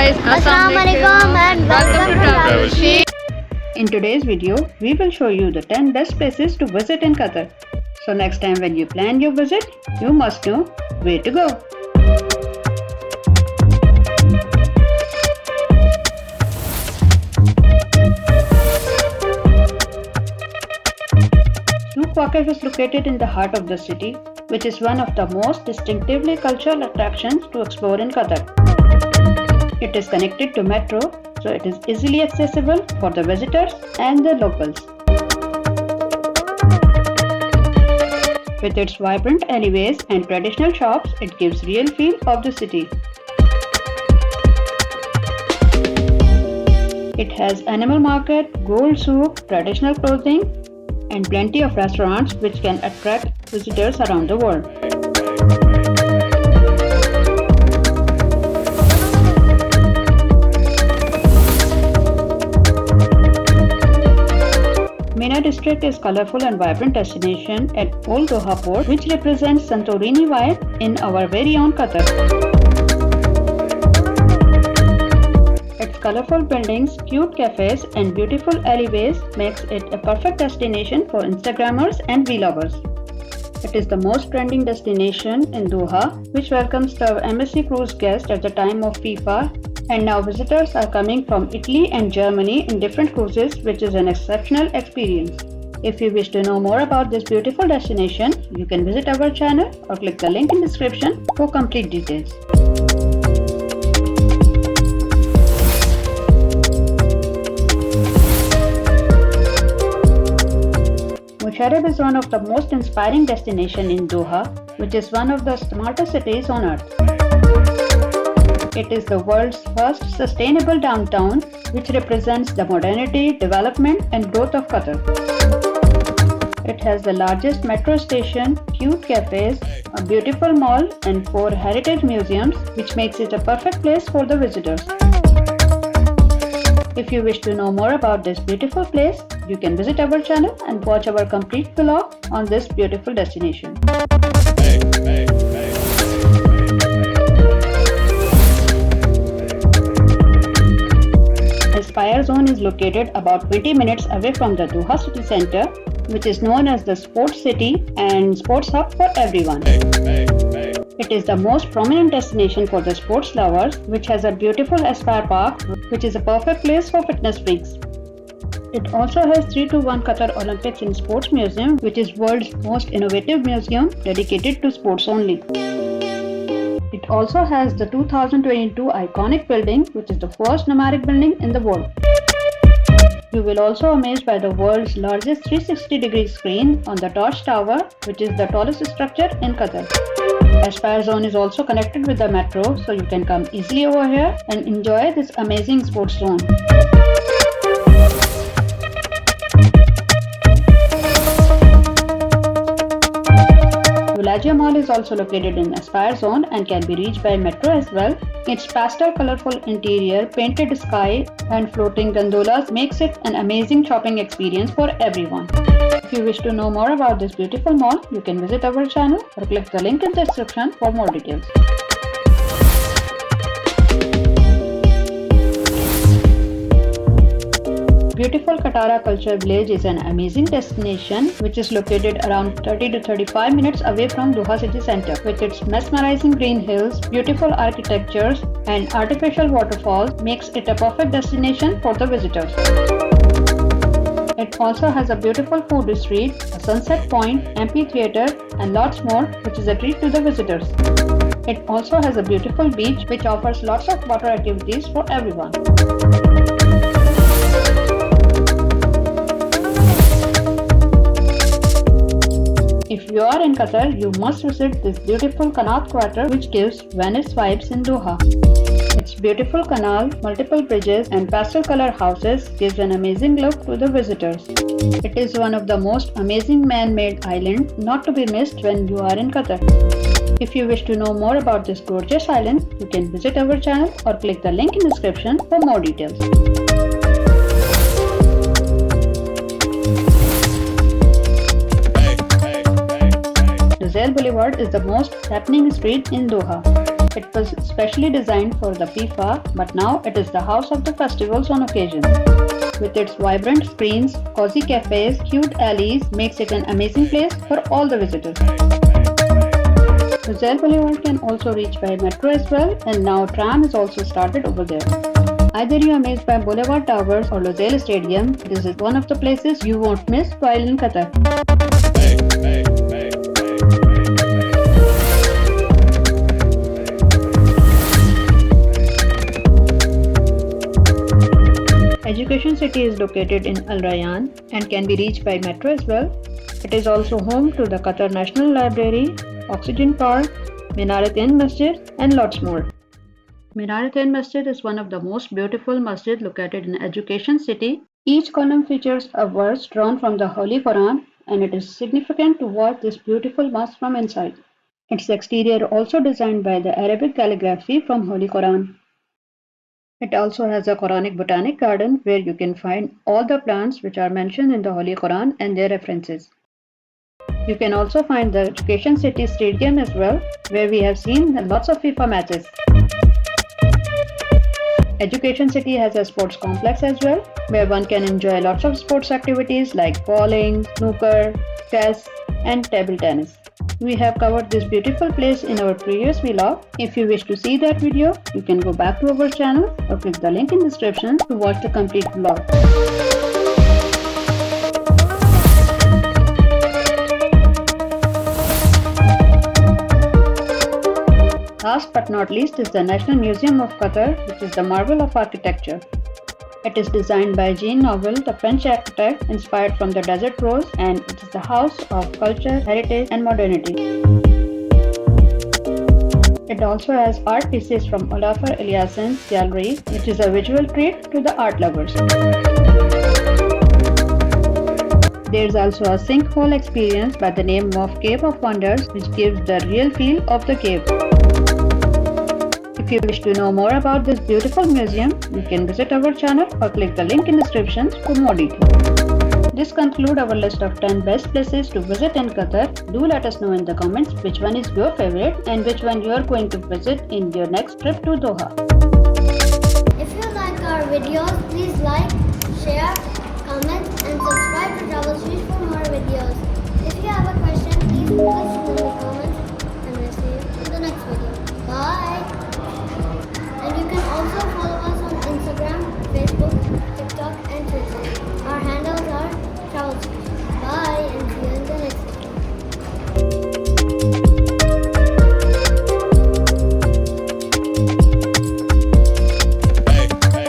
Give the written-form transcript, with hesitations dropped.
guys, Assalamualaikum and welcome to Travelsheesh. In today's video, we will show you the 10 best places to visit in Qatar. So next time when you plan your visit, you must know where to go. Souq Waqif is located in the heart of the city, which is one of the most distinctively cultural attractions to explore in Qatar. It is connected to metro, so it is easily accessible for the visitors and the locals. With its vibrant alleyways and traditional shops, it gives real feel of the city. It has animal market, gold souk, traditional clothing, and plenty of restaurants which can attract visitors around the world. Mina district is colorful and vibrant destination at Old Doha Port, which represents Santorini vibe in our very own Qatar. Its colorful buildings, cute cafes and beautiful alleyways makes it a perfect destination for Instagrammers and vloggers. It is the most trending destination in Doha, which welcomes the embassy cruise guests at the time of FIFA, and now visitors are coming from Italy and Germany in different cruises, which is an exceptional experience. If you wish to know more about this beautiful destination, you can visit our channel or click the link in description for complete details. Mushereb is one of the most inspiring destinations in Doha, which is one of the smartest cities on earth. It is the world's first sustainable downtown, which represents the modernity, development and growth of Qatar. It has the largest metro station, cute cafes, a beautiful mall and 4 heritage museums, which makes it a perfect place for the visitors. If you wish to know more about this beautiful place, you can visit our channel and watch our complete vlog on this beautiful destination. Aspire Zone is located about 20 minutes away from the Doha city center, which is known as the sports city and sports hub for everyone. It is the most prominent destination for the sports lovers, which has a beautiful Aspire Park, which is a perfect place for fitness freaks. It also has 3-1 Qatar Olympics in Sports Museum, which is world's most innovative museum dedicated to sports only. It also has the 2022 iconic building, which is the first numeric building in the world. You will also amazed by the world's largest 360-degree screen on the Torch Tower, which is the tallest structure in Qatar. Aspire Zone is also connected with the metro, so you can come easily over here and enjoy this amazing sports zone. Villagio Mall is also located in Aspire Zone and can be reached by metro as well. Its pastel colorful interior, painted sky and floating gondolas makes it an amazing shopping experience for everyone. If you wish to know more about this beautiful mall, you can visit our channel or click the link in the description for more details. Beautiful Katara Culture Village is an amazing destination which is located around 30 to 35 minutes away from Doha city center. With its mesmerizing green hills, beautiful architectures and artificial waterfalls makes it a perfect destination for the visitors. It also has a beautiful food street, a sunset point, amphitheater and lots more, which is a treat to the visitors. It also has a beautiful beach which offers lots of water activities for everyone. If you are in Qatar, you must visit this beautiful Qanat Quartier, which gives Venice vibes in Doha. Its beautiful canal, multiple bridges and pastel color houses gives an amazing look to the visitors. It is one of the most amazing man-made islands not to be missed when you are in Qatar. If you wish to know more about this gorgeous island, you can visit our channel or click the link in the description for more details. Lusail Boulevard is the most happening street in Doha. It was specially designed for the FIFA, but now it is the house of the festivals on occasion. With its vibrant screens, cozy cafes, cute alleys, makes it an amazing place for all the visitors. Lusail Boulevard can also reach by metro as well, and now tram is also started over there. Either you are amazed by Boulevard Towers or Lusail Stadium, this is one of the places you won't miss while in Qatar. Education City is located in Al Rayyan and can be reached by metro as well. It is also home to the Qatar National Library, Oxygen Park, Minaret-in Masjid and lots more. Minaret-in Masjid is one of the most beautiful masjid located in Education City. Each column features a verse drawn from the Holy Quran, and it is significant to watch this beautiful mosque from inside. Its exterior also designed by the Arabic calligraphy from Holy Quran. It also has a Quranic botanic garden where you can find all the plants which are mentioned in the Holy Quran and their references. You can also find the Education City Stadium as well, where we have seen lots of FIFA matches. Education City has a sports complex as well, where one can enjoy lots of sports activities like bowling, snooker, chess, and table tennis. We have covered this beautiful place in our previous vlog. If you wish to see that video, you can go back to our channel or click the link in the description to watch the complete vlog. Last but not least is the National Museum of Qatar, which is the marvel of architecture. It is designed by Jean Nouvel, the French architect, inspired from the desert rose, and it is the house of culture, heritage, and modernity. It also has art pieces from Olafur Eliassen's gallery, which is a visual treat to the art lovers. There is also a sinkhole experience by the name of Cave of Wonders, which gives the real feel of the cave. If you wish to know more about this beautiful museum, you can visit our channel or click the link in the description for more details. This concludes our list of 10 best places to visit in Qatar. Do let us know in the comments which one is your favorite and which one you are going to visit in your next trip to Doha. If you like our videos, please like, share, comment and subscribe to Travelsheesh for more videos. If you have a question, please post it in the comments and we'll see you in the next video. Bye!